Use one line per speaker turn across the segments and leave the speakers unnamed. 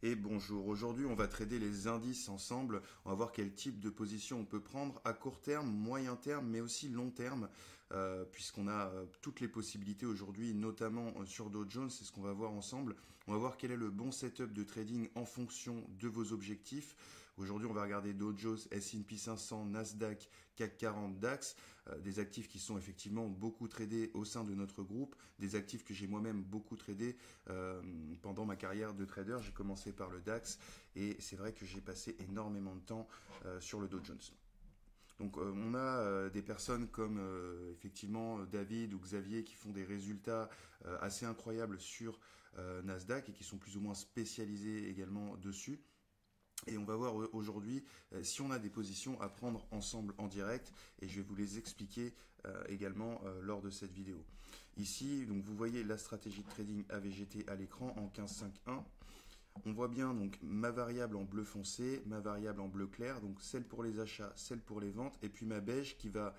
Et bonjour, aujourd'hui on va trader les indices ensemble, on va voir quel type de position on peut prendre à court terme, moyen terme, mais aussi long terme, puisqu'on a toutes les possibilités aujourd'hui, notamment sur Dow Jones, c'est ce qu'on va voir ensemble. On va voir quel est le bon setup de trading en fonction de vos objectifs. Aujourd'hui on va regarder Dow Jones, S&P 500, Nasdaq, CAC 40, DAX, des actifs qui sont effectivement beaucoup tradés au sein de notre groupe, des actifs que j'ai moi-même beaucoup tradés pendant ma carrière de trader. J'ai commencé par le DAX et c'est vrai que j'ai passé énormément de temps sur le Dow Jones. Donc on a des personnes comme effectivement David ou Xavier qui font des résultats assez incroyables sur Nasdaq et qui sont plus ou moins spécialisés également dessus. Et on va voir aujourd'hui si on a des positions à prendre ensemble en direct et je vais vous les expliquer également lors de cette vidéo. Ici, donc vous voyez la stratégie de trading AVGT à l'écran en 15.5.1. On voit bien donc ma variable en bleu foncé, ma variable en bleu clair, donc celle pour les achats, celle pour les ventes, et puis ma beige qui va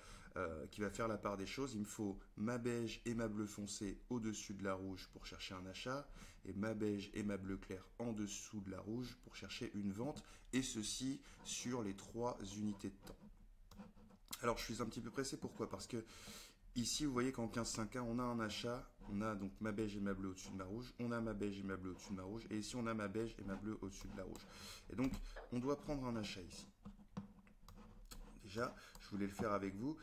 faire la part des choses. Il me faut ma beige et ma bleu foncé au-dessus de la rouge pour chercher un achat, et ma beige et ma bleu clair en dessous de la rouge pour chercher une vente, et ceci sur les 3 unités de temps. Alors je suis un petit peu pressé, pourquoi? Parce que ici, vous voyez qu'en 15.5.1, on a un achat, on a donc ma beige et ma bleue au-dessus de ma rouge, on a ma beige et ma bleue au-dessus de ma rouge, et ici on a ma beige et ma bleue au-dessus de la rouge. Et donc, on doit prendre un achat ici. Déjà, je voulais le faire avec vous.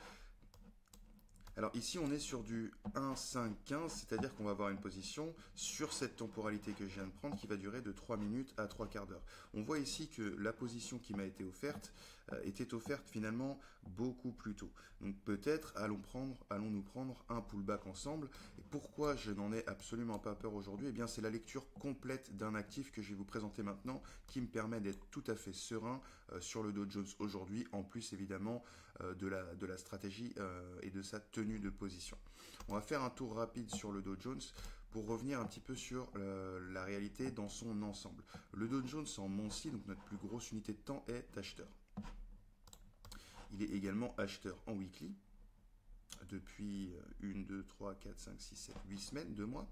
Alors ici, on est sur du 1, 5, 15, c'est-à-dire qu'on va avoir une position sur cette temporalité que je viens de prendre qui va durer de 3 minutes à 3 quarts d'heure. On voit ici que la position qui m'a été offerte était offerte finalement beaucoup plus tôt. Donc peut-être allons-nous prendre un pullback ensemble. Et pourquoi je n'en ai absolument pas peur aujourd'hui? Eh bien c'est la lecture complète d'un actif que je vais vous présenter maintenant qui me permet d'être tout à fait serein sur le Dow Jones aujourd'hui, en plus évidemment de la stratégie et de sa tenue de position. On va faire un tour rapide sur le Dow Jones pour revenir un petit peu sur la réalité dans son ensemble. Le Dow Jones en Moncy, donc notre plus grosse unité de temps, est acheteur. Il est également acheteur en weekly depuis 1, 2, 3, 4, 5, 6, 7, 8 semaines, 2 mois.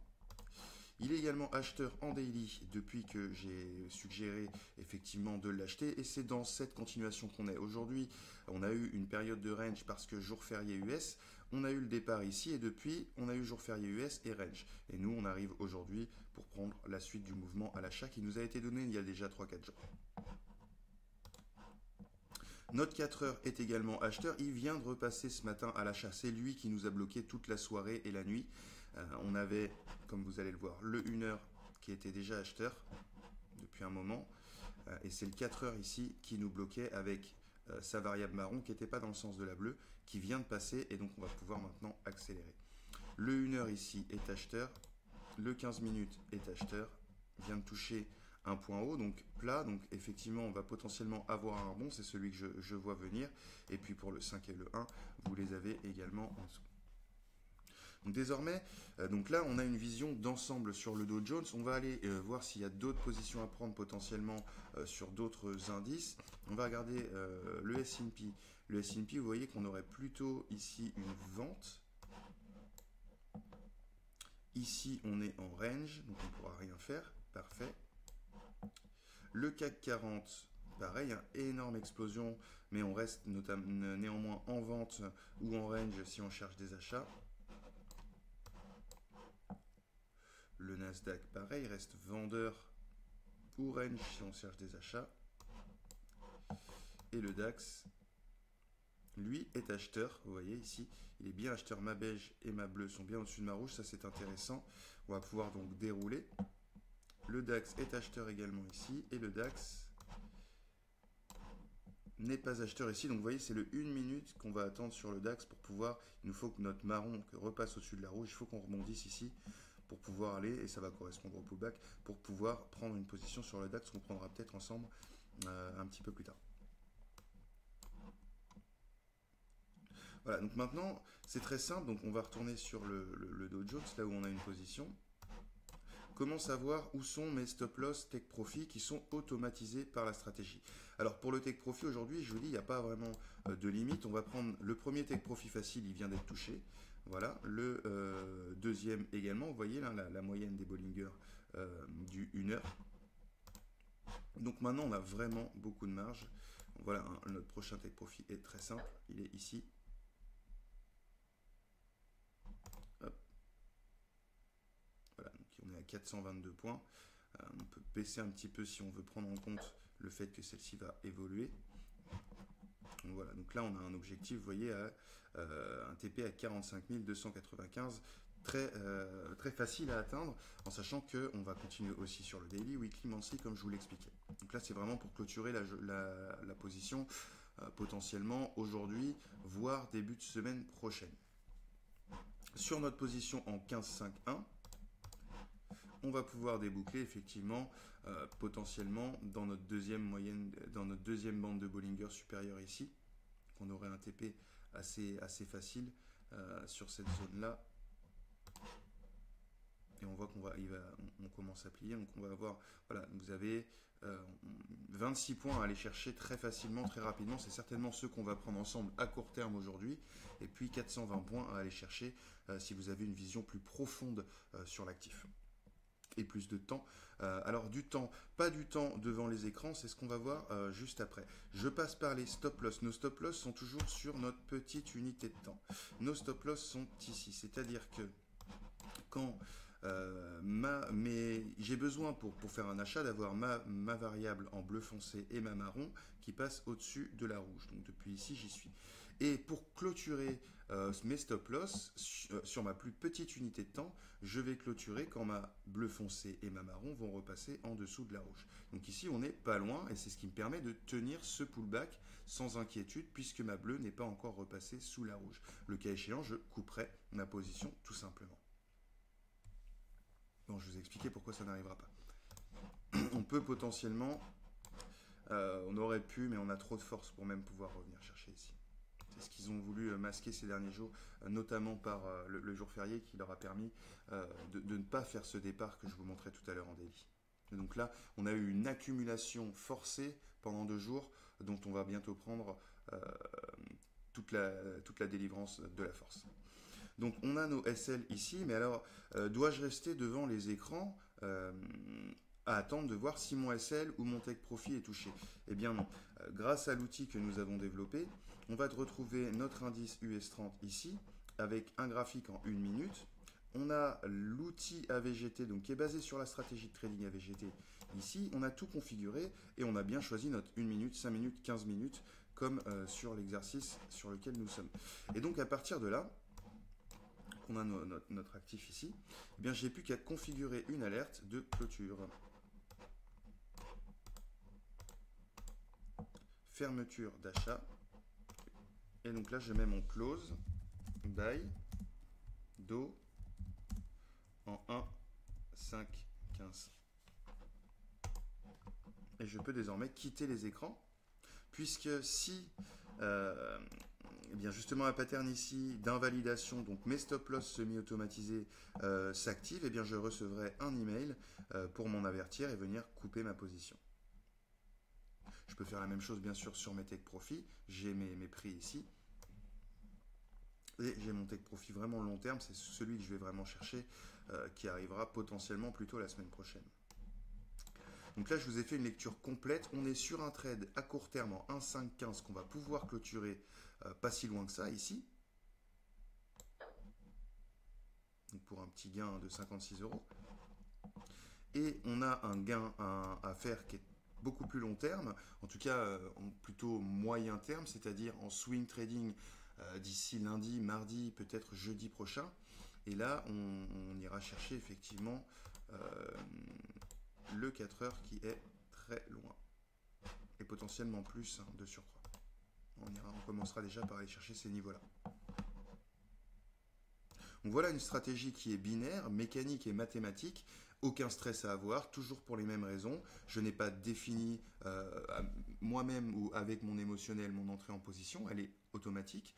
Il est également acheteur en daily depuis que j'ai suggéré effectivement de l'acheter et c'est dans cette continuation qu'on est. Aujourd'hui, on a eu une période de range parce que jour férié US, on a eu le départ ici et depuis, on a eu jour férié US et range. Et nous, on arrive aujourd'hui pour prendre la suite du mouvement à l'achat qui nous a été donné il y a déjà 3-4 jours. Notre 4 heures est également acheteur. Il vient de repasser ce matin à l'achat. C'est lui qui nous a bloqué toute la soirée et la nuit. On avait, comme vous allez le voir, le 1 heure qui était déjà acheteur depuis un moment. Et c'est le 4 heures ici qui nous bloquait avec sa variable marron qui n'était pas dans le sens de la bleue, qui vient de passer. Et donc on va pouvoir maintenant accélérer. Le 1 heure ici est acheteur. Le 15 minutes est acheteur. Vient de toucher un point haut, donc plat, donc effectivement on va potentiellement avoir un rebond, c'est celui que je vois venir, et puis pour le 5 et le 1, vous les avez également en dessous. Donc désormais, donc là on a une vision d'ensemble sur le Dow Jones, on va aller voir s'il y a d'autres positions à prendre potentiellement sur d'autres indices. On va regarder le S&P. Le S&P, vous voyez qu'on aurait plutôt ici une vente. Ici on est en range, donc on ne pourra rien faire, parfait. Le CAC 40, pareil, hein, énorme explosion, mais on reste néanmoins en vente ou en range si on cherche des achats. Le Nasdaq, pareil, reste vendeur ou range si on cherche des achats. Et le DAX, lui, est acheteur. Vous voyez ici, il est bien acheteur. Ma beige et ma bleue sont bien au-dessus de ma rouge. Ça, c'est intéressant. On va pouvoir donc dérouler. Le DAX est acheteur également ici. Et le DAX n'est pas acheteur ici. Donc vous voyez, c'est le 1 minute qu'on va attendre sur le DAX pour pouvoir, il nous faut que notre marron repasse au-dessus de la rouge. Il faut qu'on rebondisse ici pour pouvoir aller, et ça va correspondre au pullback, pour pouvoir prendre une position sur le DAX qu'on prendra peut-être ensemble un petit peu plus tard. Voilà, donc maintenant, c'est très simple. Donc on va retourner sur le Dow Jones, là où on a une position. Comment savoir où sont mes stop loss take profit qui sont automatisés par la stratégie? Alors pour le take profit aujourd'hui, je vous dis, il n'y a pas vraiment de limite. On va prendre le premier take profit facile, il vient d'être touché. Voilà, le deuxième également, vous voyez là, la moyenne des Bollinger du 1 heure. Donc maintenant, on a vraiment beaucoup de marge. Voilà, notre prochain take profit est très simple. Il est ici. Hop. Voilà, donc on est à 422 points. On peut baisser un petit peu si on veut prendre en compte le fait que celle-ci va évoluer. Donc voilà, donc là on a un objectif, vous voyez, à un TP à 45 295, très facile à atteindre, en sachant qu'on va continuer aussi sur le daily, weekly, monthly, comme je vous l'expliquais. Donc là c'est vraiment pour clôturer la position potentiellement aujourd'hui, voire début de semaine prochaine. Sur notre position en 15-5-1, on va pouvoir déboucler effectivement potentiellement dans notre deuxième moyenne, dans notre deuxième bande de Bollinger supérieure ici, qu'on aurait un TP assez facile sur cette zone-là. Et on voit on commence à plier, donc on va avoir, voilà, vous avez 26 points à aller chercher très facilement, très rapidement. C'est certainement ceux qu'on va prendre ensemble à court terme aujourd'hui. Et puis 420 points à aller chercher si vous avez une vision plus profonde sur l'actif. Et plus de temps. Alors du temps, pas du temps devant les écrans, c'est ce qu'on va voir juste après. Je passe par les stop loss. Nos stop loss sont toujours sur notre petite unité de temps. Nos stop loss sont ici, c'est-à-dire que quand j'ai besoin pour faire un achat d'avoir ma variable en bleu foncé et ma marron qui passe au-dessus de la rouge. Donc depuis ici, j'y suis. Et pour clôturer mes stop loss sur ma plus petite unité de temps, je vais clôturer quand ma bleu foncé et ma marron vont repasser en dessous de la rouge. Donc ici, on n'est pas loin et c'est ce qui me permet de tenir ce pullback sans inquiétude puisque ma bleue n'est pas encore repassée sous la rouge. Le cas échéant, je couperai ma position tout simplement. Bon, je vous ai expliqué pourquoi ça n'arrivera pas. On peut potentiellement, on aurait pu, mais on a trop de force pour même pouvoir revenir chercher ici. C'est ce qu'ils ont voulu masquer ces derniers jours, notamment par le jour férié qui leur a permis de ne pas faire ce départ que je vous montrais tout à l'heure en daily. Et donc là, on a eu une accumulation forcée pendant 2 jours, dont on va bientôt prendre toute la délivrance de la force. Donc on a nos SL ici, mais alors dois-je rester devant les écrans à attendre de voir si mon SL ou mon take profit est touché? Eh bien non. Grâce à l'outil que nous avons développé, on va retrouver notre indice US30 ici, avec un graphique en 1 minute. On a l'outil AVGT, donc qui est basé sur la stratégie de trading AVGT ici. On a tout configuré et on a bien choisi notre 1 minute, 5 minutes, 15 minutes, comme sur l'exercice sur lequel nous sommes. Et donc à partir de là, on a notre actif ici, eh bien j'ai plus qu'à configurer une alerte de clôture. Fermeture d'achat. Et donc là je mets mon close, buy, do, en 1, 5, 15. Et je peux désormais quitter les écrans, puisque si eh bien justement un pattern ici d'invalidation, donc mes stop loss semi-automatisés s'activent, et bien je recevrai un email pour m'en avertir et venir couper ma position. Je peux faire la même chose bien sûr sur mes take profit, j'ai mes prix ici, et j'ai mon take profit vraiment long terme, c'est celui que je vais vraiment chercher, qui arrivera potentiellement plutôt la semaine prochaine. Donc là, je vous ai fait une lecture complète. On est sur un trade à court terme en 1,515 qu'on va pouvoir clôturer pas si loin que ça ici. Donc pour un petit gain de 56 €. Et on a un gain à faire qui est beaucoup plus long terme, en tout cas plutôt moyen terme, c'est-à-dire en swing trading d'ici lundi, mardi, peut-être jeudi prochain. Et là, on ira chercher effectivement le 4 heures qui est très loin et potentiellement plus de surcroît. On commencera déjà par aller chercher ces niveaux-là. Donc voilà une stratégie qui est binaire, mécanique et mathématique. Aucun stress à avoir, toujours pour les mêmes raisons. Je n'ai pas défini moi-même ou avec mon émotionnel mon entrée en position, elle est automatique.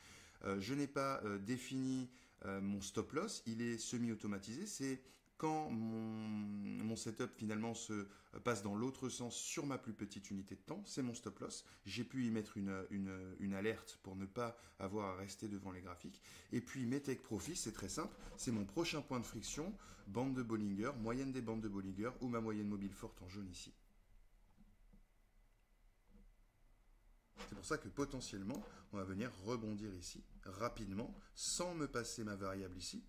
Je n'ai pas défini mon stop loss, il est semi-automatisé. C'est quand mon setup finalement se passe dans l'autre sens sur ma plus petite unité de temps, c'est mon stop loss. J'ai pu y mettre une alerte pour ne pas avoir à rester devant les graphiques. Et puis mes take profits, c'est très simple, c'est mon prochain point de friction, bande de Bollinger, moyenne des bandes de Bollinger ou ma moyenne mobile forte en jaune ici. C'est pour ça que potentiellement, on va venir rebondir ici, rapidement, sans me passer ma variable ici,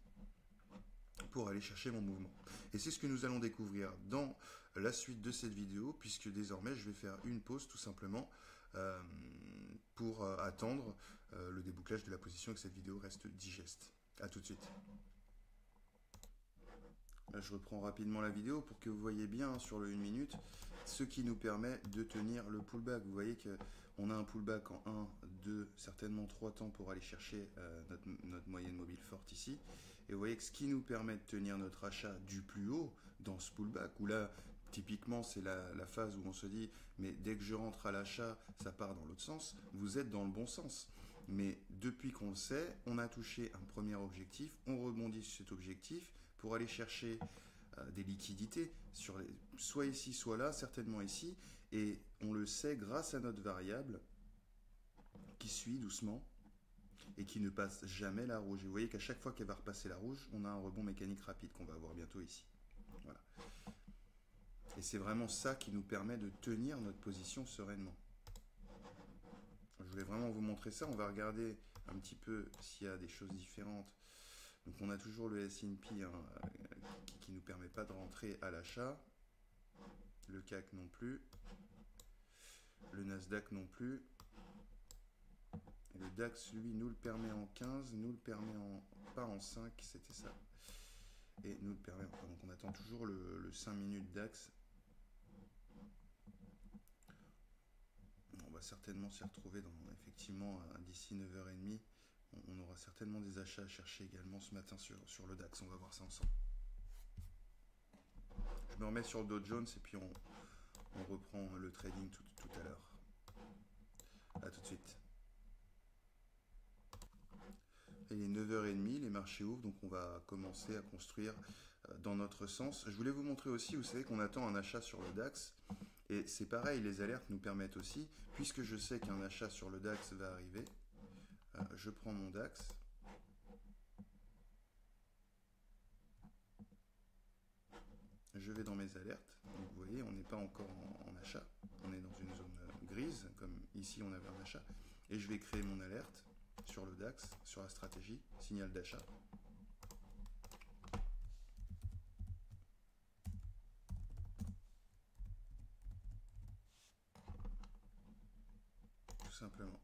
pour aller chercher mon mouvement. Et c'est ce que nous allons découvrir dans la suite de cette vidéo, puisque désormais, je vais faire une pause tout simplement pour attendre le débouclage de la position et que cette vidéo reste digeste. A tout de suite. Là, je reprends rapidement la vidéo pour que vous voyez bien sur le 1 minute ce qui nous permet de tenir le pullback. Vous voyez qu'on a un pullback en 1, 2, certainement 3 temps pour aller chercher notre moyenne mobile forte ici. Et vous voyez que ce qui nous permet de tenir notre achat du plus haut dans ce pullback, où là, typiquement, c'est la phase où on se dit, mais dès que je rentre à l'achat, ça part dans l'autre sens. Vous êtes dans le bon sens. Mais depuis qu'on le sait, on a touché un premier objectif, on rebondit sur cet objectif pour aller chercher des liquidités, soit ici, soit là, certainement ici, et on le sait grâce à notre variable qui suit doucement et qui ne passe jamais la rouge. Et vous voyez qu'à chaque fois qu'elle va repasser la rouge, on a un rebond mécanique rapide qu'on va avoir bientôt ici. Voilà. Et c'est vraiment ça qui nous permet de tenir notre position sereinement. Je voulais vraiment vous montrer ça. On va regarder un petit peu s'il y a des choses différentes. Donc on a toujours le S&P hein, qui ne nous permet pas de rentrer à l'achat. Le CAC non plus. Le Nasdaq non plus. Et le DAX, lui, nous le permet en 15, nous le permet pas en 5, c'était ça. Et nous le permet encore. Donc on attend toujours le 5 minutes DAX. On va certainement s'y retrouver effectivement d'ici 9h30. On aura certainement des achats à chercher également ce matin sur le DAX. On va voir ça ensemble. Je me remets sur le Dow Jones et puis on reprend le trading tout à l'heure. A tout de suite. Il est 9h30, les marchés ouvrent, donc on va commencer à construire dans notre sens. Je voulais vous montrer aussi, vous savez qu'on attend un achat sur le DAX. Et c'est pareil, les alertes nous permettent aussi, puisque je sais qu'un achat sur le DAX va arriver, je prends mon DAX. Je vais dans mes alertes. Donc vous voyez, on n'est pas encore en achat. On est dans une zone grise, comme ici on avait un achat. Et je vais créer mon alerte sur le DAX, sur la stratégie, signal d'achat. Tout simplement.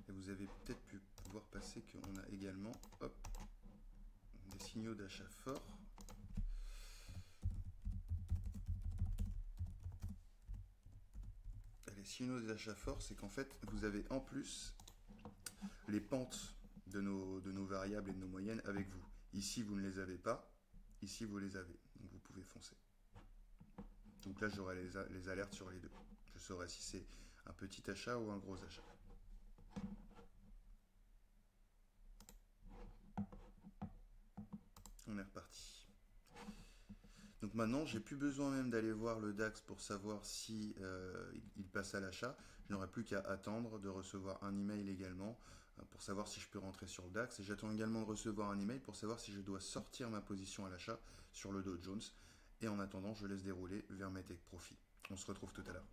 Et vous avez peut-être pu voir passer qu'on a également des signaux d'achat forts. Les signaux d'achat forts, c'est qu'en fait, vous avez en plus les pentes de nos variables et de nos moyennes avec vous. Ici, vous ne les avez pas. Ici, vous les avez. Donc, vous pouvez foncer. Donc là, j'aurai les alertes sur les deux. Je saurai si c'est un petit achat ou un gros achat. On est reparti. Donc maintenant, j'ai plus besoin même d'aller voir le DAX pour savoir si il passe à l'achat. Je n'aurai plus qu'à attendre de recevoir un email également pour savoir si je peux rentrer sur le DAX. Et j'attends également de recevoir un email pour savoir si je dois sortir ma position à l'achat sur le Dow Jones. Et en attendant, je laisse dérouler vers mes take profits. On se retrouve tout à l'heure.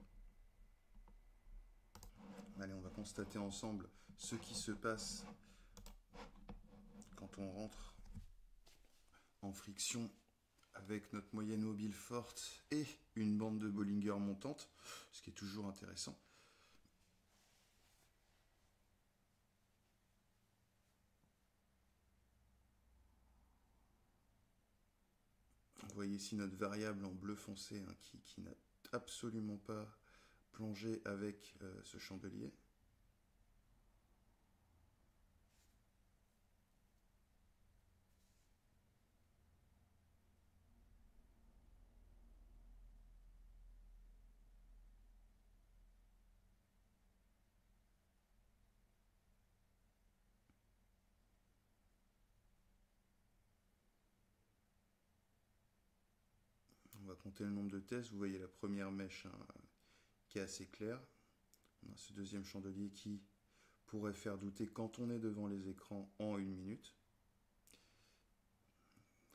Allez, on va constater ensemble ce qui se passe quand on rentre en friction avec notre moyenne mobile forte et une bande de Bollinger montante, ce qui est toujours intéressant. Vous voyez ici notre variable en bleu foncé hein, qui n'a absolument pas plongé avec ce chandelier. On va compter le nombre de tests. Vous voyez la première mèche hein, qui est assez claire. On a ce deuxième chandelier qui pourrait faire douter quand on est devant les écrans en 1 minute.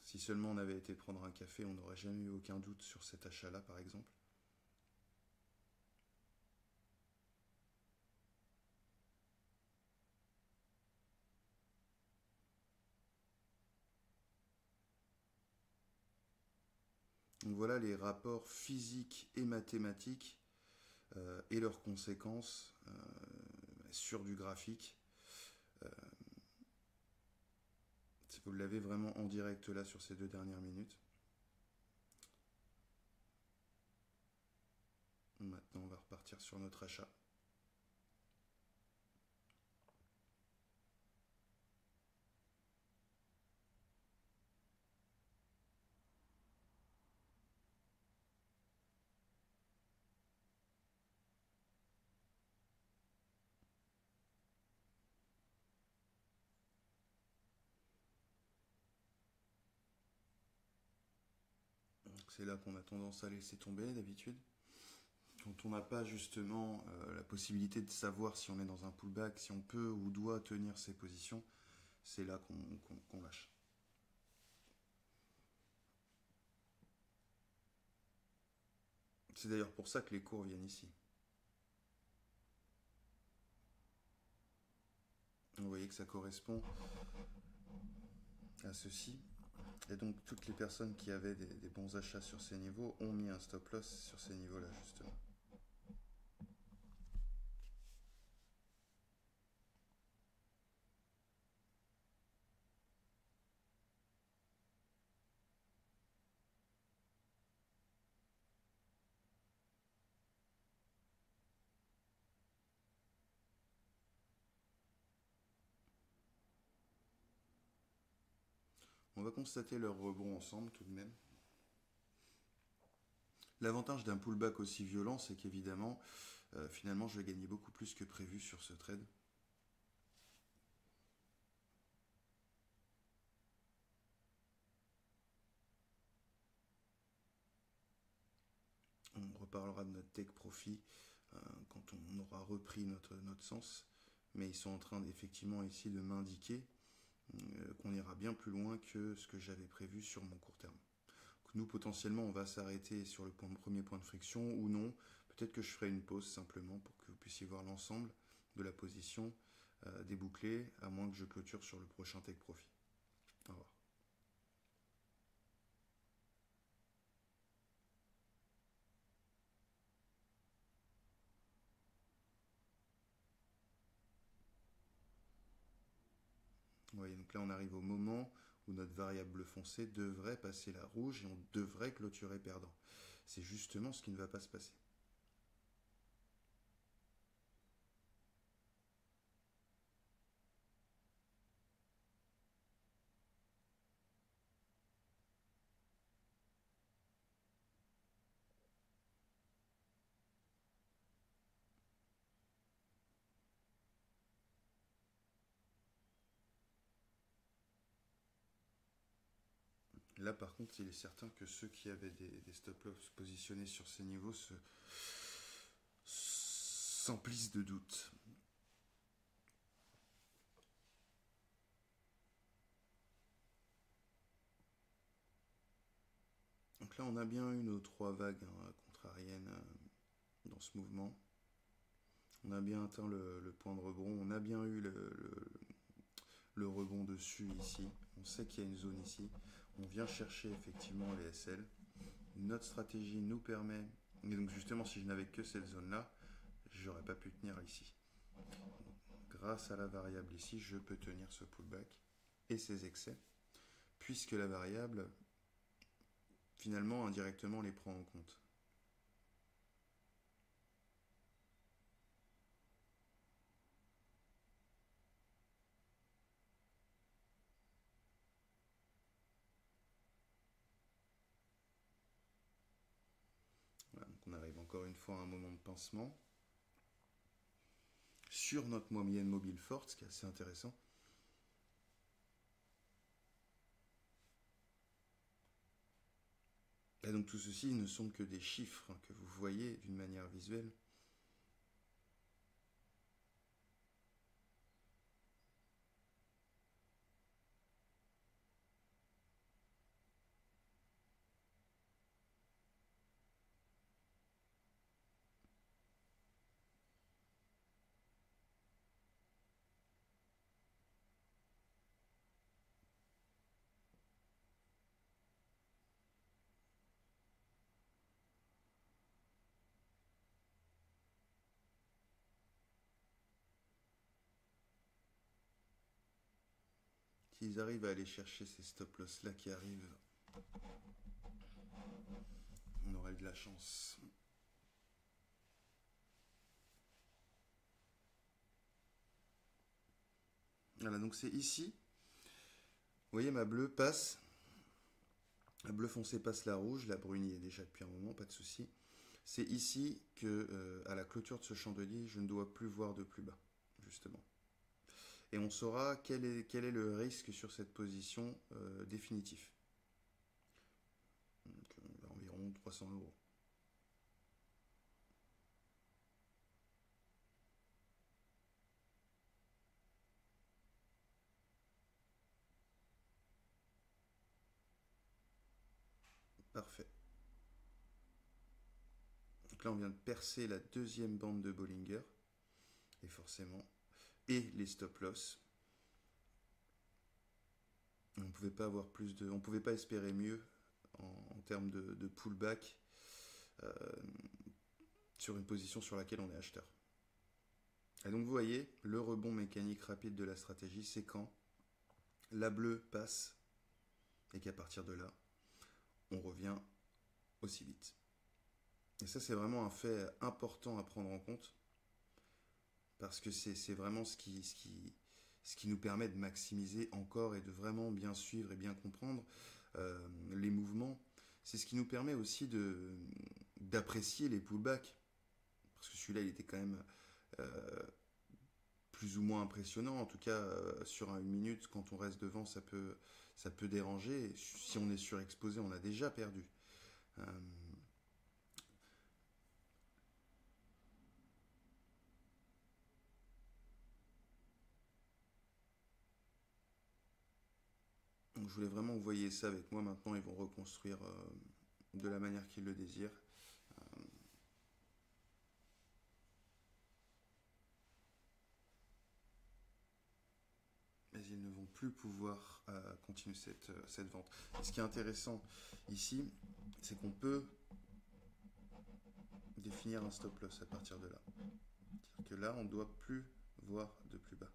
Si seulement on avait été prendre un café, on n'aurait jamais eu aucun doute sur cet achat-là, par exemple. Donc voilà les rapports physiques et mathématiques et leurs conséquences sur du graphique. Euh, vous l'avez vraiment en direct là sur ces 2 dernières minutes. Maintenant, on va repartir sur notre achat. C'est là qu'on a tendance à laisser tomber d'habitude. Quand on n'a pas justement la possibilité de savoir si on est dans un pullback, si on peut ou doit tenir ses positions, c'est là qu'on lâche. C'est d'ailleurs pour ça que les cours viennent ici. Vous voyez que ça correspond à ceci. Et donc toutes les personnes qui avaient des bons achats sur ces niveaux ont mis un stop loss sur ces niveaux-là justement. On va constater leur rebond ensemble tout de même. L'avantage d'un pullback aussi violent, c'est qu'évidemment, finalement, je vais gagner beaucoup plus que prévu sur ce trade. On reparlera de notre take profit quand on aura repris notre sens. Mais ils sont en train effectivement ici de m'indiquer qu'on ira bien plus loin que ce que j'avais prévu sur mon court terme. Donc nous, potentiellement, on va s'arrêter sur le premier point de friction ou non. Peut-être que je ferai une pause simplement pour que vous puissiez voir l'ensemble de la position débouclée, à moins que je clôture sur le prochain take profit. Au revoir. Vous voyez, donc là on arrive au moment où notre variable foncée devrait passer la rouge et on devrait clôturer perdant. C'est justement ce qui ne va pas se passer. Là par contre il est certain que ceux qui avaient des stop-loss positionnés sur ces niveaux s'emplissent de doutes. Donc là on a bien eu nos 3 vagues contrariennes dans ce mouvement. On a bien atteint le point de rebond, on a bien eu le rebond dessus ici. On sait qu'il y a une zone ici. On vient chercher effectivement les SL. Notre stratégie nous permet, et donc justement si je n'avais que cette zone-là, j'aurais pas pu tenir ici. Donc, grâce à la variable ici, je peux tenir ce pullback et ses excès, puisque la variable, finalement, indirectement, les prend en compte. Voilà, donc on arrive encore une fois à un moment de pincement sur notre moyenne mobile forte, ce qui est assez intéressant. Et donc tout ceci ne sont que des chiffres que vous voyez d'une manière visuelle. S'ils arrivent à aller chercher ces stop loss là qui arrivent, on aurait de la chance. Voilà, donc c'est ici. Vous voyez, ma bleue passe. La bleue foncée passe la rouge. La brune y est déjà depuis un moment, pas de souci. C'est ici que, à la clôture de ce chandelier, je ne dois plus voir de plus bas, justement. Et on saura quel est le risque sur cette position définitif. Donc, environ 300 euros. Parfait. Donc là, on vient de percer la deuxième bande de Bollinger. Et forcément, et les stop loss. On ne pouvait pas avoir plus de, on pouvait pas espérer mieux en termes de pullback euh, sur une position sur laquelle on est acheteur. Et donc vous voyez, le rebond mécanique rapide de la stratégie, c'est quand la bleue passe et qu'à partir de là, on revient aussi vite. Et ça, c'est vraiment un fait important à prendre en compte parce que c'est vraiment ce qui nous permet de maximiser encore et de vraiment bien suivre et bien comprendre les mouvements. C'est ce qui nous permet aussi d'apprécier les pullbacks. Parce que celui-là, il était quand même plus ou moins impressionnant. En tout cas, sur une minute, quand on reste devant, ça peut déranger. Et si on est surexposé, on a déjà perdu. Donc je voulais vraiment que vous voyez ça avec moi. Maintenant, ils vont reconstruire de la manière qu'ils le désirent. Mais ils ne vont plus pouvoir continuer cette vente. Et ce qui est intéressant ici, c'est qu'on peut définir un stop loss à partir de là. C'est-à-dire que là, on ne doit plus voir de plus bas.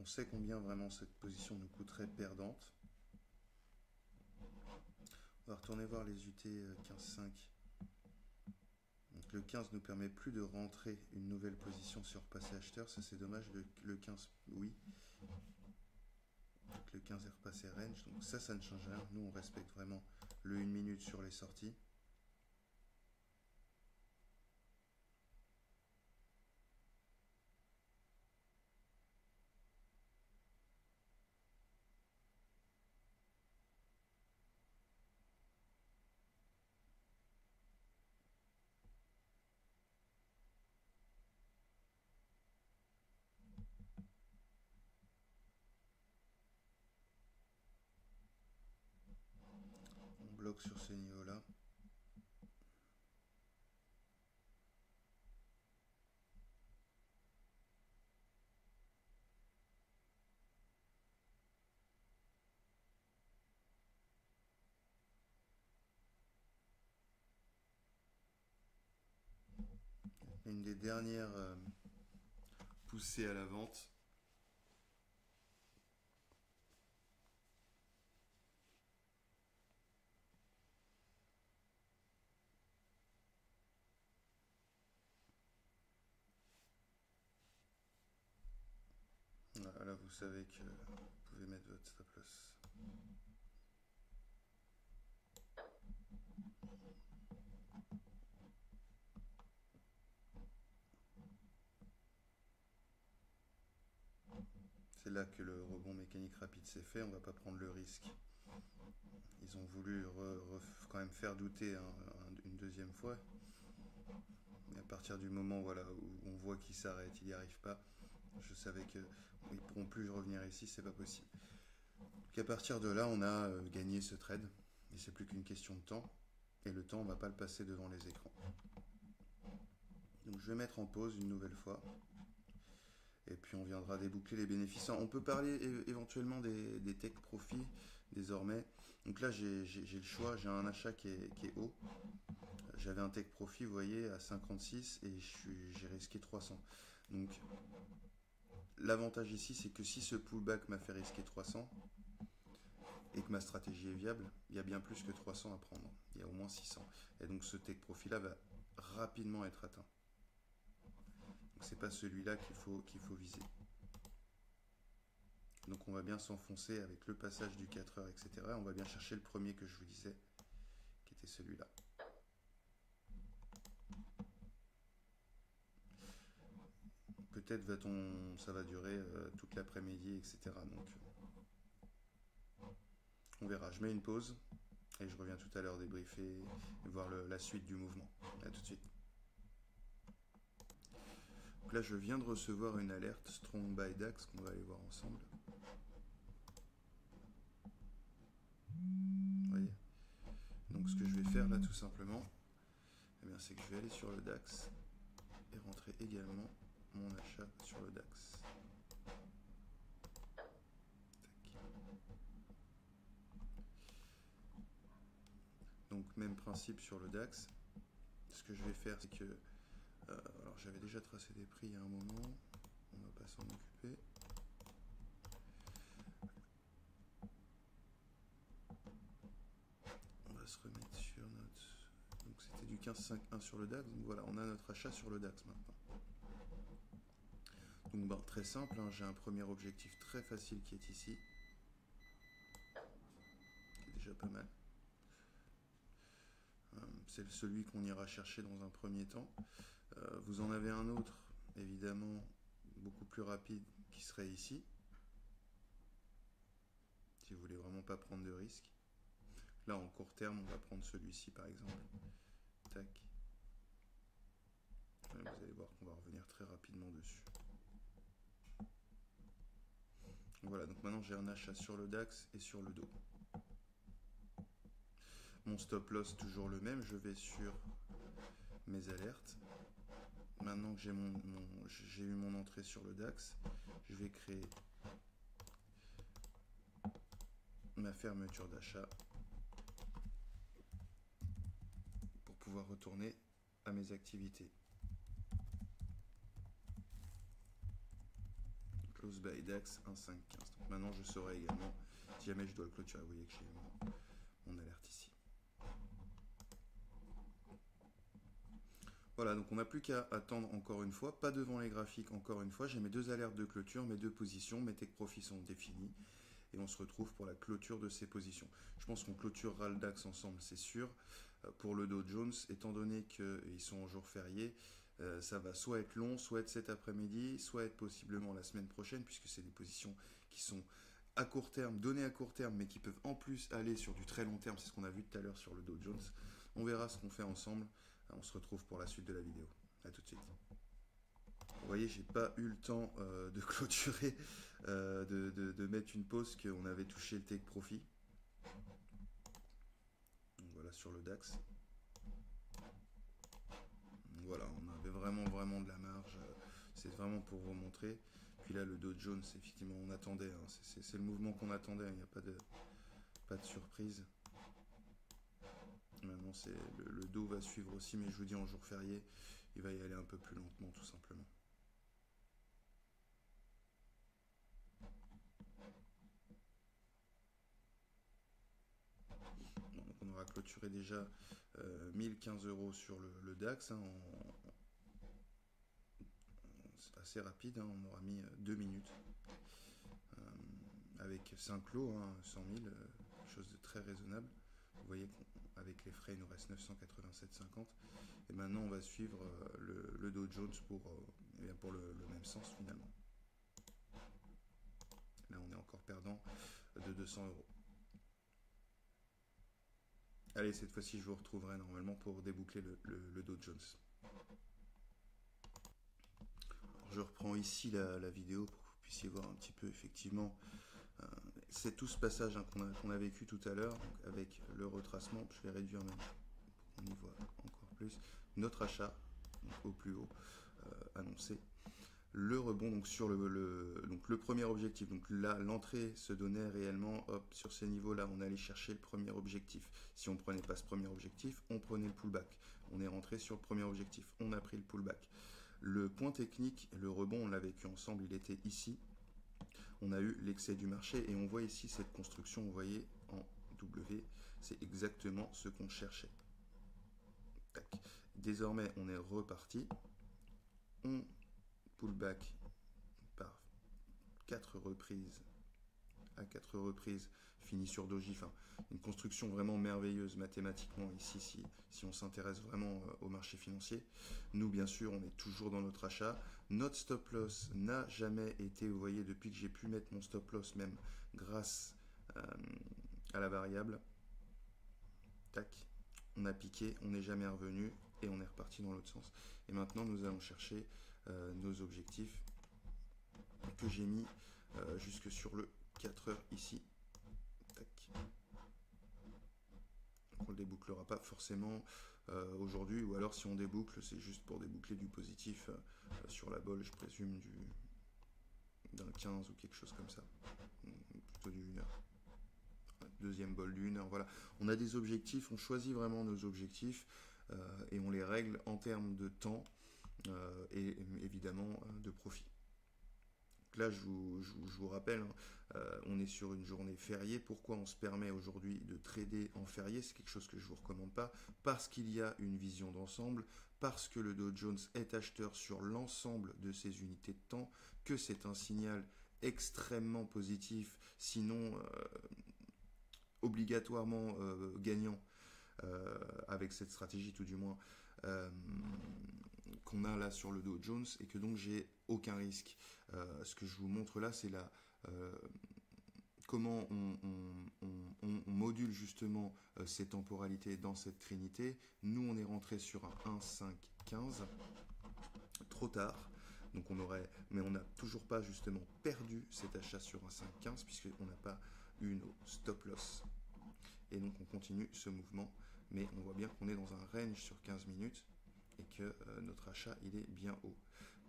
On sait combien vraiment cette position nous coûterait perdante. On va retourner voir les UT 15.5. Donc le 15 nous permet plus de rentrer une nouvelle position sur passé acheteur. Ça c'est dommage. Le 15, oui. Donc le 15 est repassé range. Donc ça ne change rien. Nous on respecte vraiment le 1 minute sur les sorties. On bloque sur ces niveaux-là. Une des dernières poussées à la vente. Voilà, là vous savez que vous pouvez mettre votre stop loss. C'est là que le rebond mécanique rapide s'est fait. On ne va pas prendre le risque. Ils ont voulu quand même faire douter une deuxième fois. Et à partir du moment où on voit qu'ils s'arrêtent, ils n'y arrivent pas, je savais qu'ils ne pourront plus revenir ici, c'est pas possible. Donc à partir de là, on a gagné ce trade. Et c'est plus qu'une question de temps. Et le temps, on ne va pas le passer devant les écrans. Donc je vais mettre en pause une nouvelle fois. Et puis puis on viendra déboucler les bénéfices. On peut parler éventuellement des take profits désormais. Donc là, j'ai le choix, j'ai un achat qui est haut. J'avais un take profit, vous voyez, à 56 et j'ai risqué 300. Donc l'avantage ici, c'est que si ce pullback m'a fait risquer 300 et que ma stratégie est viable, il y a bien plus que 300 à prendre. Il y a au moins 600. Et donc ce take profit là va rapidement être atteint. Donc c'est pas celui-là qu'il faut viser. Donc on va bien s'enfoncer avec le passage du 4 heures, etc. On va bien chercher le premier que je vous disais, qui était celui-là. Peut-être ça va durer toute l'après-midi, etc. Donc on verra. Je mets une pause et je reviens tout à l'heure débriefer et voir la suite du mouvement. A tout de suite. Donc là, je viens de recevoir une alerte Strong by DAX qu'on va aller voir ensemble. Vous voyez. Donc ce que je vais faire là tout simplement, eh bien, c'est que je vais aller sur le DAX et rentrer également mon achat sur le DAX. Tac. Donc même principe sur le DAX. Ce que je vais faire, c'est que alors j'avais déjà tracé des prix il y a un moment, on va pas s'en occuper. On va se remettre sur notre... Donc c'était du 15,51 sur le DAX, donc voilà, on a notre achat sur le DAX maintenant. Donc ben, très simple, hein, j'ai un premier objectif très facile qui est ici, qui est déjà pas mal. C'est celui qu'on ira chercher dans un premier temps. Vous en avez un autre, évidemment, beaucoup plus rapide, qui serait ici. Si vous voulez vraiment pas prendre de risques. Là, en court terme, on va prendre celui-ci, par exemple. Tac. Vous allez voir qu'on va revenir très rapidement dessus. Voilà, donc maintenant j'ai un achat sur le DAX et sur le dos. Mon stop loss toujours le même, je vais sur mes alertes. Maintenant que j'ai eu mon entrée sur le DAX, je vais créer ma fermeture d'achat pour pouvoir retourner à mes activités. Close by DAX 1,515. Donc maintenant je saurai également si jamais je dois le clôturer. Vous voyez que j'ai mon alerte ici. Voilà, donc on n'a plus qu'à attendre encore une fois, pas devant les graphiques encore une fois. J'ai mes deux alertes de clôture, mes deux positions, mes take profits sont définis. Et on se retrouve pour la clôture de ces positions. Je pense qu'on clôturera le DAX ensemble, c'est sûr. Pour le Dow Jones, étant donné qu'ils sont en jour férié, ça va soit être long, soit être cet après-midi, soit être possiblement la semaine prochaine, puisque c'est des positions qui sont à court terme, données à court terme, mais qui peuvent en plus aller sur du très long terme. C'est ce qu'on a vu tout à l'heure sur le Dow Jones. On verra ce qu'on fait ensemble. On se retrouve pour la suite de la vidéo. A tout de suite. Vous voyez, j'ai pas eu le temps de clôturer, de mettre une pause qu'on avait touché le take profit. Donc voilà sur le DAX. Donc voilà, on avait vraiment de la marge. C'est vraiment pour vous montrer. Puis là, le Dow Jones, effectivement, on attendait. Hein, c'est le mouvement qu'on attendait. Il n'y a pas de surprise. Maintenant, le Dow va suivre aussi, mais je vous dis en jour férié, il va y aller un peu plus lentement, tout simplement. Bon, donc on aura clôturé déjà 1015 € sur le DAX. Hein, c'est assez rapide, hein, on aura mis 2 minutes. Avec 5 lots, hein, 100 000, quelque chose de très raisonnable. Vous voyez qu'avec les frais, il nous reste 987,50. Et maintenant, on va suivre le Dow Jones pour le même sens finalement. Là, on est encore perdant de 200 €. Allez, cette fois-ci, je vous retrouverai normalement pour déboucler le Dow Jones. Alors, je reprends ici la vidéo pour que vous puissiez voir un petit peu effectivement. C'est tout ce passage hein, qu'on a vécu tout à l'heure, avec le retracement. Je vais réduire même pour qu'on y voit encore plus. Notre achat donc, au plus haut annoncé. Le rebond donc sur donc le premier objectif, donc là l'entrée se donnait réellement, hop, sur ces niveaux-là, on allait chercher le premier objectif. Si on ne prenait pas ce premier objectif, on prenait le pullback. On est rentré sur le premier objectif, on a pris le pullback. Le point technique, le rebond, on l'a vécu ensemble, il était ici. On a eu l'excès du marché et on voit ici cette construction, vous voyez, en W, c'est exactement ce qu'on cherchait. Tac. Désormais, on est reparti. On pullback par 4 reprises, à 4 reprises, fini sur doji. Enfin, une construction vraiment merveilleuse mathématiquement ici, si on s'intéresse vraiment au marché financier. Nous, bien sûr, on est toujours dans notre achat. Notre stop loss n'a jamais été, vous voyez, depuis que j'ai pu mettre mon stop loss, même grâce à la variable. Tac, on a piqué, on n'est jamais revenu et on est reparti dans l'autre sens. Et maintenant, nous allons chercher nos objectifs que j'ai mis jusque sur le 4 heures ici. Tac. Donc on ne le débouclera pas forcément aujourd'hui, ou alors si on déboucle, c'est juste pour déboucler du positif sur la bolle, je présume, d'un 15 ou quelque chose comme ça. Plutôt du 1 heure. Deuxième bol du 1 heure, voilà. On a des objectifs, on choisit vraiment nos objectifs et on les règle en termes de temps et évidemment de profit. Là, je vous rappelle, on est sur une journée fériée. Pourquoi on se permet aujourd'hui de trader en férié? C'est quelque chose que je ne vous recommande pas, parce qu'il y a une vision d'ensemble, parce que le Dow Jones est acheteur sur l'ensemble de ses unités de temps, que c'est un signal extrêmement positif, sinon obligatoirement gagnant avec cette stratégie, tout du moins. Qu'on a là sur le Dow Jones et que donc j'ai aucun risque. Ce que je vous montre là, c'est comment on module justement ces temporalités dans cette trinité. Nous, on est rentré sur un 1, 5, 15, trop tard. Donc mais on n'a toujours pas justement perdu cet achat sur un 5, 15 puisqu'on n'a pas eu nos stop loss. Et donc on continue ce mouvement, mais on voit bien qu'on est dans un range sur 15 minutes et que notre achat il est bien haut.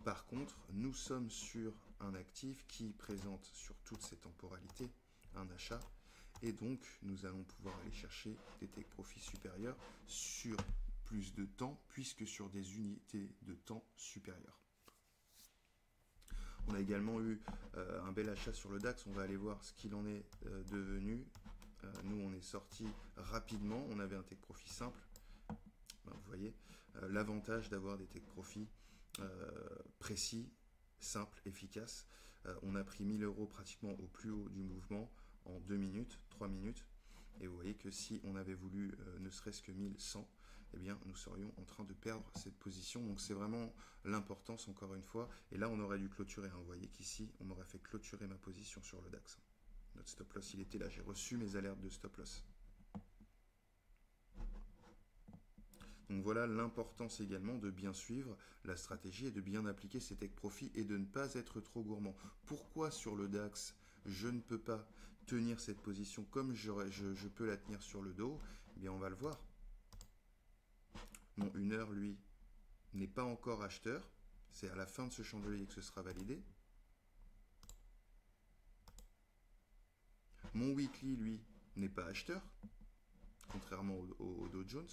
Par contre, nous sommes sur un actif qui présente sur toutes ces temporalités un achat et donc nous allons pouvoir aller chercher des take profits supérieurs sur plus de temps puisque sur des unités de temps supérieures. On a également eu un bel achat sur le DAX, on va aller voir ce qu'il en est devenu. Nous on est sorti rapidement, on avait un take profit simple. Vous voyez, l'avantage d'avoir des take profits précis, simples, efficaces. On a pris 1000 € pratiquement au plus haut du mouvement en 2 minutes, 3 minutes. Et vous voyez que si on avait voulu ne serait-ce que 1100, eh bien nous serions en train de perdre cette position. Donc c'est vraiment l'importance encore une fois. Et là on aurait dû clôturer. Vous voyez qu'ici on m'aurait fait clôturer ma position sur le DAX. Notre stop loss il était là. J'ai reçu mes alertes de stop loss. Donc voilà l'importance également de bien suivre la stratégie et de bien appliquer ses take profits et de ne pas être trop gourmand. Pourquoi sur le DAX je ne peux pas tenir cette position comme je peux la tenir sur le Dow? Eh bien on va le voir. Mon 1 heure lui n'est pas encore acheteur. C'est à la fin de ce chandelier que ce sera validé. Mon weekly lui n'est pas acheteur, contrairement au Dow Jones.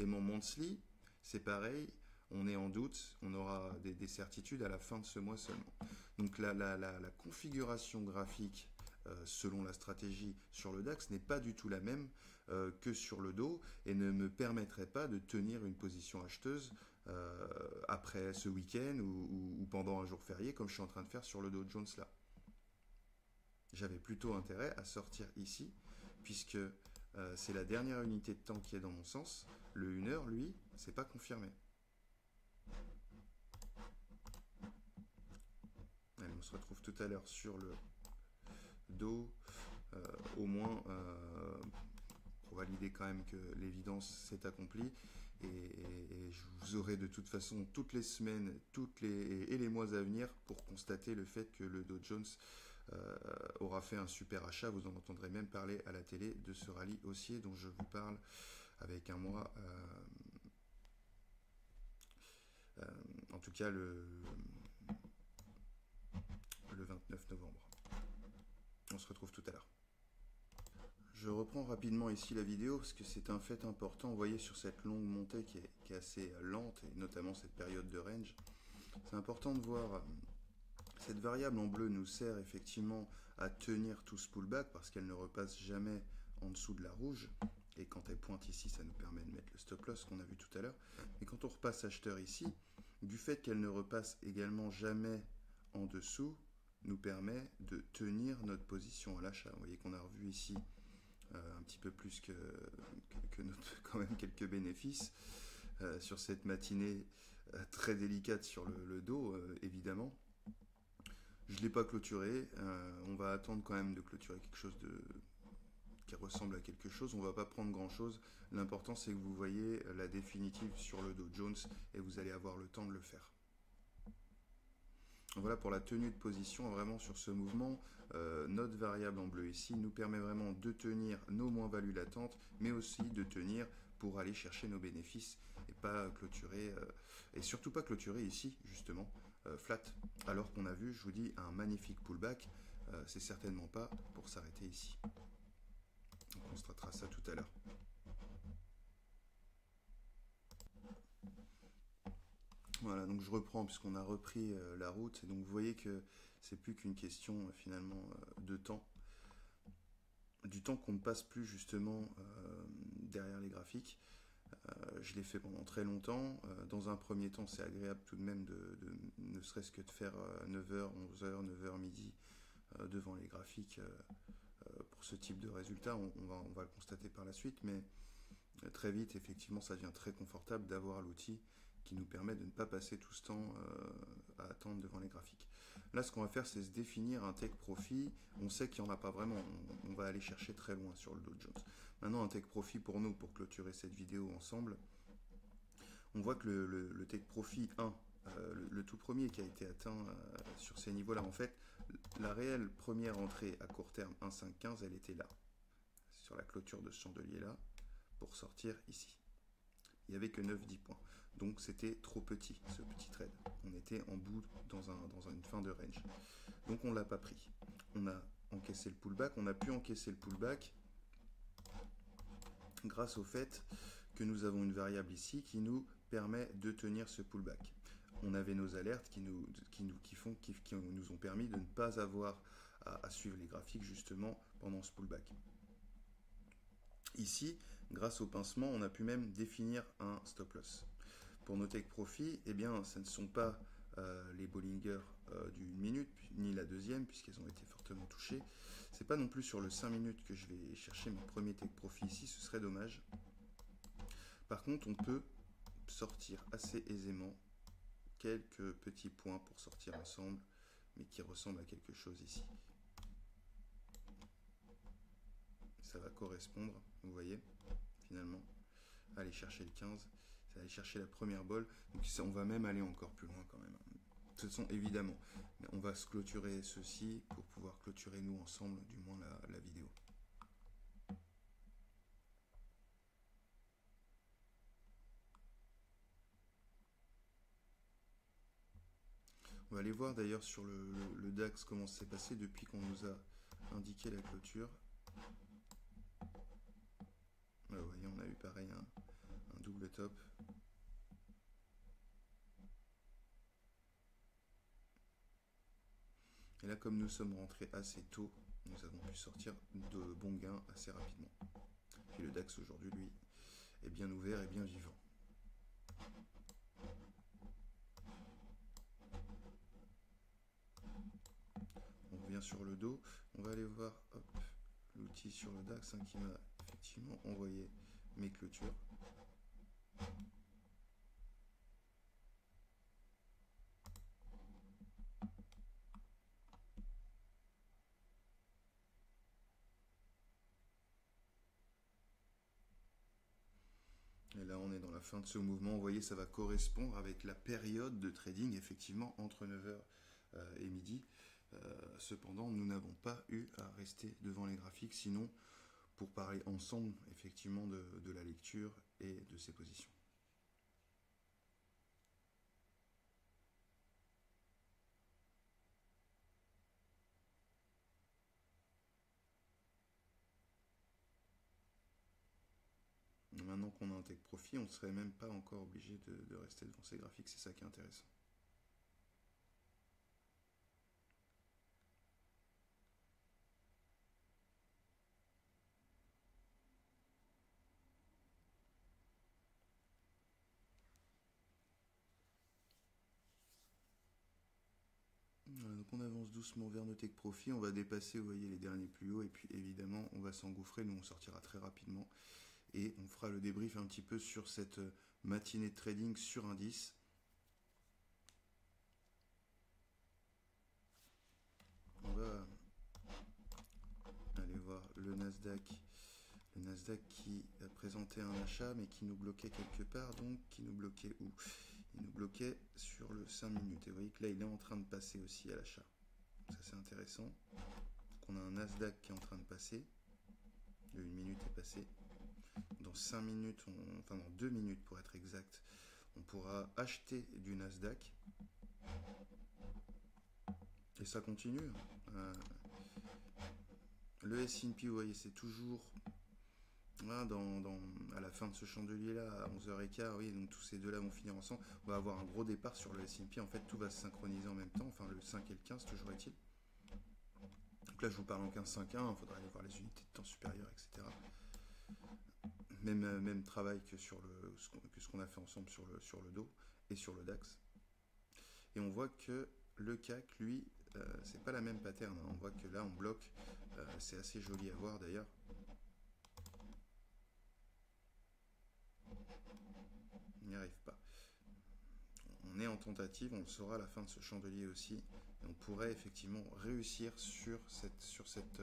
Et mon monthly, c'est pareil, on est en doute, on aura des certitudes à la fin de ce mois seulement. Donc la configuration graphique selon la stratégie sur le DAX n'est pas du tout la même que sur le Dow et ne me permettrait pas de tenir une position acheteuse après ce week-end ou pendant un jour férié comme je suis en train de faire sur le Dow Jones là. J'avais plutôt intérêt à sortir ici puisque c'est la dernière unité de temps qui est dans mon sens. Le 1 heure, lui, c'est pas confirmé. Allez, on se retrouve tout à l'heure sur le Dow, au moins pour valider quand même que l'évidence s'est accomplie. Et je vous aurai de toute façon toutes les semaines, et les mois à venir pour constater le fait que le Dow Jones aura fait un super achat. Vous en entendrez même parler à la télé de ce rallye haussier dont je vous parle avec un mois en tout cas le 29 novembre. On se retrouve tout à l'heure. Je reprends rapidement ici la vidéo parce que c'est un fait important. Vous voyez sur cette longue montée qui est assez lente, et notamment cette période de range, c'est important de voir cette variable en bleu nous sert effectivement à tenir tout ce pullback parce qu'elle ne repasse jamais en dessous de la rouge. Et quand elle pointe ici, ça nous permet de mettre le stop loss qu'on a vu tout à l'heure. Mais quand on repasse acheteur ici, du fait qu'elle ne repasse également jamais en dessous, nous permet de tenir notre position à l'achat. Vous voyez qu'on a revu ici un petit peu plus que notre, quand même quelques bénéfices sur cette matinée très délicate sur le dos, évidemment. Je ne l'ai pas clôturé. On va attendre quand même de clôturer quelque chose qui ressemble à quelque chose. On ne va pas prendre grand-chose. L'important, c'est que vous voyez la définitive sur le Dow Jones et vous allez avoir le temps de le faire. Voilà pour la tenue de position vraiment sur ce mouvement. Notre variable en bleu ici nous permet vraiment de tenir nos moins-values latentes, mais aussi de tenir pour aller chercher nos bénéfices et pas clôturer, et surtout pas clôturer ici justement flat, alors qu'on a vu, je vous dis, un magnifique pullback. C'est certainement pas pour s'arrêter ici. Donc on se traitera ça tout à l'heure. Voilà, donc je reprends puisqu'on a repris la route. Et donc vous voyez que c'est plus qu'une question finalement de temps. Du temps qu'on ne passe plus justement derrière les graphiques. Je l'ai fait pendant très longtemps. Dans un premier temps, c'est agréable tout de même ne serait-ce que de faire 9h, 11h, 9h midi devant les graphiques pour ce type de résultat. On va le constater par la suite, mais très vite, effectivement, ça devient très confortable d'avoir l'outil qui nous permet de ne pas passer tout ce temps à attendre devant les graphiques. Là, ce qu'on va faire, c'est se définir un take profit. On sait qu'il n'y en a pas vraiment. On va aller chercher très loin sur le Dow Jones. Maintenant, un take profit pour nous, pour clôturer cette vidéo ensemble, on voit que le take profit 1, le tout premier qui a été atteint sur ces niveaux-là, en fait, la réelle première entrée à court terme 1,515, elle était là, sur la clôture de ce chandelier-là, pour sortir ici. Il n'y avait que 9-10 points. Donc c'était trop petit, ce petit trade. On était en bout dans une fin de range. Donc on ne l'a pas pris. On a encaissé le pullback. On a pu encaisser le pullback grâce au fait que nous avons une variable ici qui nous permet de tenir ce pullback. On avait nos alertes qui nous ont permis de ne pas avoir à suivre les graphiques justement pendant ce pullback. Ici, grâce au pincement, on a pu même définir un stop loss. Pour nos take profit, eh bien, ce ne sont pas les Bollinger d'une minute, ni la deuxième, puisqu'elles ont été fortement touchées. C'est pas non plus sur le 5 minutes que je vais chercher mon premier take profit ici, ce serait dommage. Par contre, on peut sortir assez aisément quelques petits points pour sortir ensemble, mais qui ressemblent à quelque chose ici. Ça va correspondre, vous voyez, finalement, à aller chercher le 15, c'est aller chercher la première bolle, donc on va même aller encore plus loin quand même. De toute façon, évidemment, mais on va se clôturer ceci pour pouvoir clôturer nous ensemble, du moins la vidéo. On va aller voir d'ailleurs sur le DAX comment ça s'est passé depuis qu'on nous a indiqué la clôture. Vous voyez, on a eu pareil un double top. Et là, comme nous sommes rentrés assez tôt, nous avons pu sortir de bons gains assez rapidement. Et le DAX aujourd'hui, lui, est bien ouvert et bien vivant. On revient sur le dos. On va aller voir l'outil sur le DAX qui m'a effectivement envoyé mes clôtures. Et là, on est dans la fin de ce mouvement. Vous voyez, ça va correspondre avec la période de trading, effectivement, entre 9h et midi. Cependant, nous n'avons pas eu à rester devant les graphiques, sinon pour parler ensemble, effectivement, de la lecture et de ses positions. qu'on a un take profit, on ne serait même pas encore obligé de rester devant ces graphiques, c'est ça qui est intéressant. Voilà, donc on avance doucement vers nos take profit, on va dépasser, vous voyez, les derniers plus hauts, et puis évidemment on va s'engouffrer, nous on sortira très rapidement, et on fera le débrief un petit peu sur cette matinée de trading sur indice. On va aller voir le Nasdaq qui a présenté un achat mais qui nous bloquait quelque part, donc qui nous bloquait où? Il nous bloquait sur le 5 minutes, et vous voyez que là il est en train de passer aussi à l'achat. Ça c'est intéressant. Donc on a un Nasdaq qui est en train de passer, le 1 minute est passé. Dans 5 minutes, enfin dans 2 minutes pour être exact, on pourra acheter du Nasdaq. Et ça continue. Le S&P, vous voyez, c'est toujours là, à la fin de ce chandelier-là, à 11h15, oui, donc tous ces deux-là vont finir ensemble. On va avoir un gros départ sur le S&P. En fait, tout va se synchroniser en même temps. Enfin, le 5 et le 15, toujours est-il. Donc là, je vous parle en 15-5-1. Il faudra aller voir les unités de temps supérieures, etc. Même travail que ce qu'on a fait ensemble sur le dos et sur le DAX. Et on voit que le CAC, lui, c'est pas la même pattern. On voit que là, on bloque. C'est assez joli à voir d'ailleurs. On n'y arrive pas. On est en tentative, on le saura à la fin de ce chandelier aussi. Et on pourrait effectivement réussir sur cette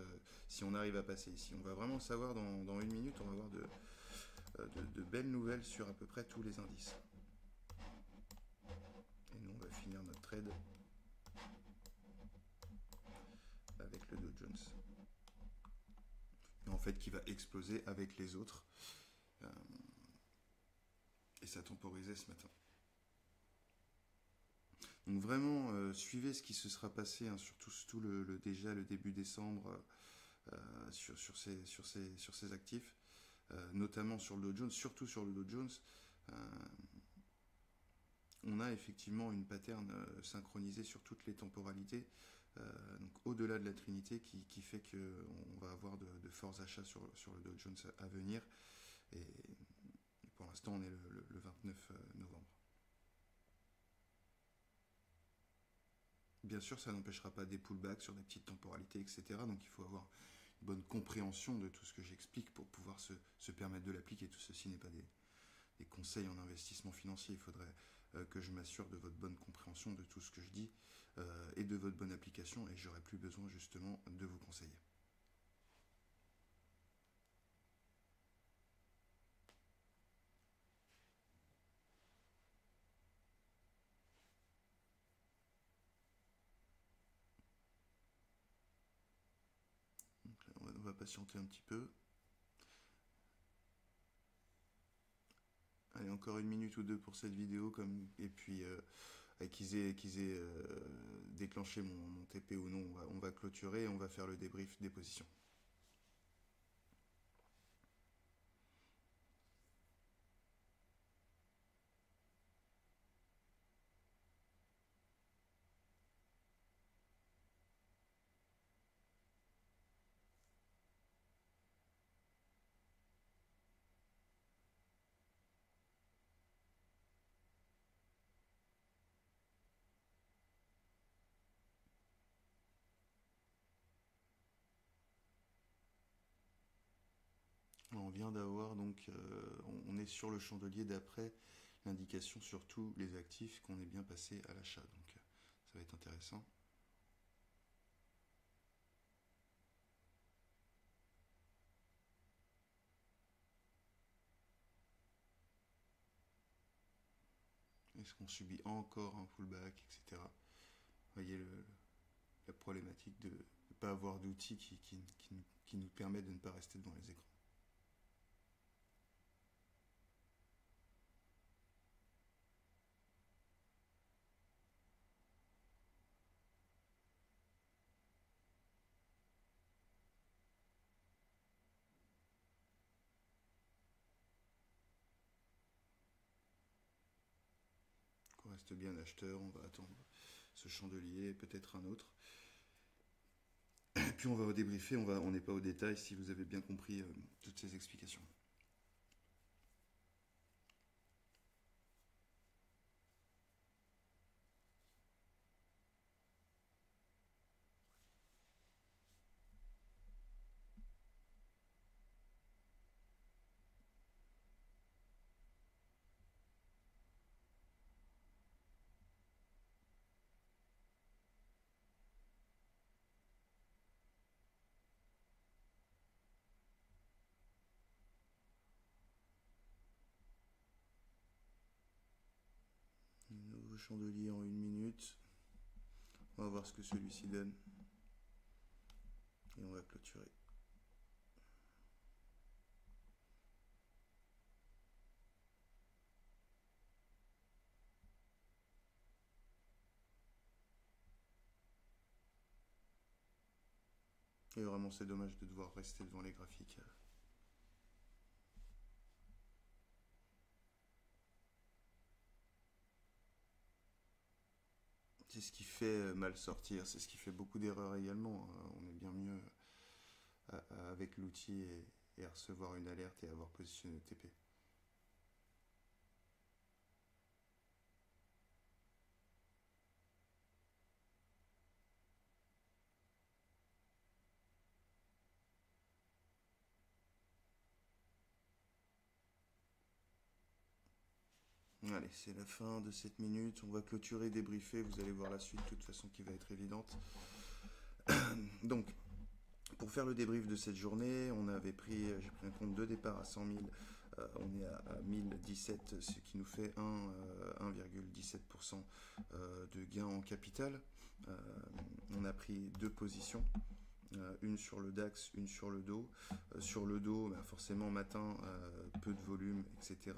si on arrive à passer ici. On va vraiment le savoir dans 1 minute. On va avoir de belles nouvelles sur à peu près tous les indices. Et nous, on va finir notre trade avec le Dow Jones. Et en fait, qui va exploser avec les autres. Et ça temporisait ce matin. Donc vraiment, suivez ce qui se sera passé, hein, surtout déjà le début décembre sur ces actifs, notamment sur le Dow Jones, surtout sur le Dow Jones. On a effectivement une pattern synchronisée sur toutes les temporalités, donc au-delà de la Trinité, qui fait qu'on va avoir de forts achats sur le Dow Jones à venir. Et pour l'instant, on est le 29 novembre. Bien sûr, ça n'empêchera pas des pullbacks sur des petites temporalités, etc. Donc il faut avoir une bonne compréhension de tout ce que j'explique pour pouvoir se permettre de l'appliquer. Tout ceci n'est pas des conseils en investissement financier. Il faudrait que je m'assure de votre bonne compréhension de tout ce que je dis et de votre bonne application, et j'aurai plus besoin justement de vous conseiller. Donc là, on va patienter un petit peu. Allez, encore 1 minute ou 2 pour cette vidéo, et puis qu'ils aient déclenché mon TP ou non, on va clôturer et on va faire le débrief des positions. On vient d'avoir donc, on est sur le chandelier d'après l'indication sur tous les actifs qu'on est bien passé à l'achat. Donc ça va être intéressant. Est-ce qu'on subit encore un pullback, etc. Vous voyez la problématique de ne pas avoir d'outils qui nous permettent de ne pas rester devant les écrans. reste bien acheteur, on va attendre ce chandelier et peut-être un autre. Et puis on va débriefer, on n'est pas au détail si vous avez bien compris toutes ces explications. Nouveau chandelier en 1 minute. On va voir ce que celui-ci donne. Et on va clôturer. Et vraiment, c'est dommage de devoir rester devant les graphiques. C'est ce qui fait mal sortir, c'est ce qui fait beaucoup d'erreurs également. On est bien mieux avec l'outil et à recevoir une alerte et avoir positionné le TP. Allez, c'est la fin de cette minute. On va clôturer, débriefer. Vous allez voir la suite de toute façon qui va être évidente. Donc, pour faire le débrief de cette journée, j'ai pris un compte de départ à 100 000. On est à 1017, ce qui nous fait 1,17% de gain en capital. On a pris 2 positions. Une sur le DAX, une sur le dos. Sur le dos, forcément matin, peu de volume, etc.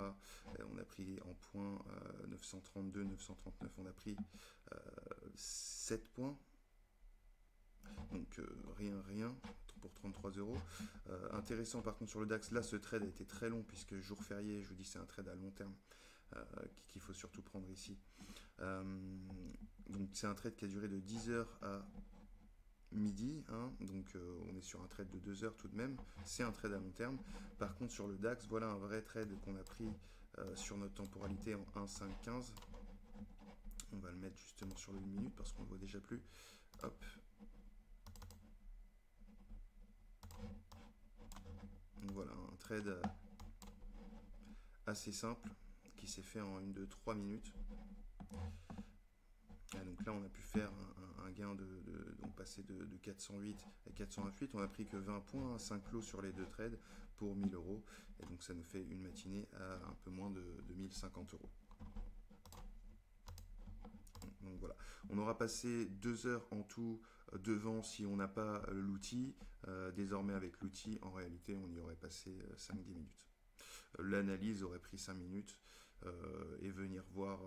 On a pris en points 932, 939, on a pris 7 points. Donc rien pour 33 euros. Intéressant par contre sur le DAX, là ce trade a été très long puisque jour férié, je vous dis c'est un trade à long terme qu'il faut surtout prendre ici. Donc c'est un trade qui a duré de 10h à midi, hein, donc on est sur un trade de 2 heures tout de même, c'est un trade à long terme. Par contre sur le DAX, voilà un vrai trade qu'on a pris sur notre temporalité en 1,515. On va le mettre justement sur le 1 minute parce qu'on ne le voit déjà plus. Hop. Donc voilà, un trade assez simple qui s'est fait en 3 minutes. Et donc là, on a pu faire un gain donc passer de 408 à 428. On a pris que 20 points, 5 lots sur les 2 trades pour 1000 euros. Et donc ça nous fait une matinée à un peu moins de 1050 euros. Donc voilà, on aura passé 2 heures en tout devant si on n'a pas l'outil. Désormais avec l'outil, en réalité, on y aurait passé 5-10 minutes. L'analyse aurait pris 5 minutes et venir voir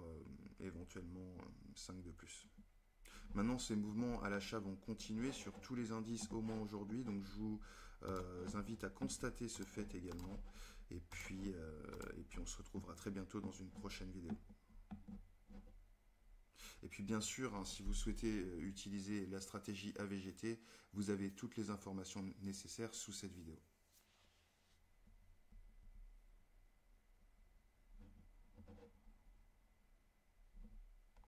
éventuellement 5 de plus. Maintenant, ces mouvements à l'achat vont continuer sur tous les indices au moins aujourd'hui, donc je vous invite à constater ce fait également. Et puis on se retrouvera très bientôt dans une prochaine vidéo. Et puis bien sûr, hein, si vous souhaitez utiliser la stratégie AVGT, vous avez toutes les informations nécessaires sous cette vidéo.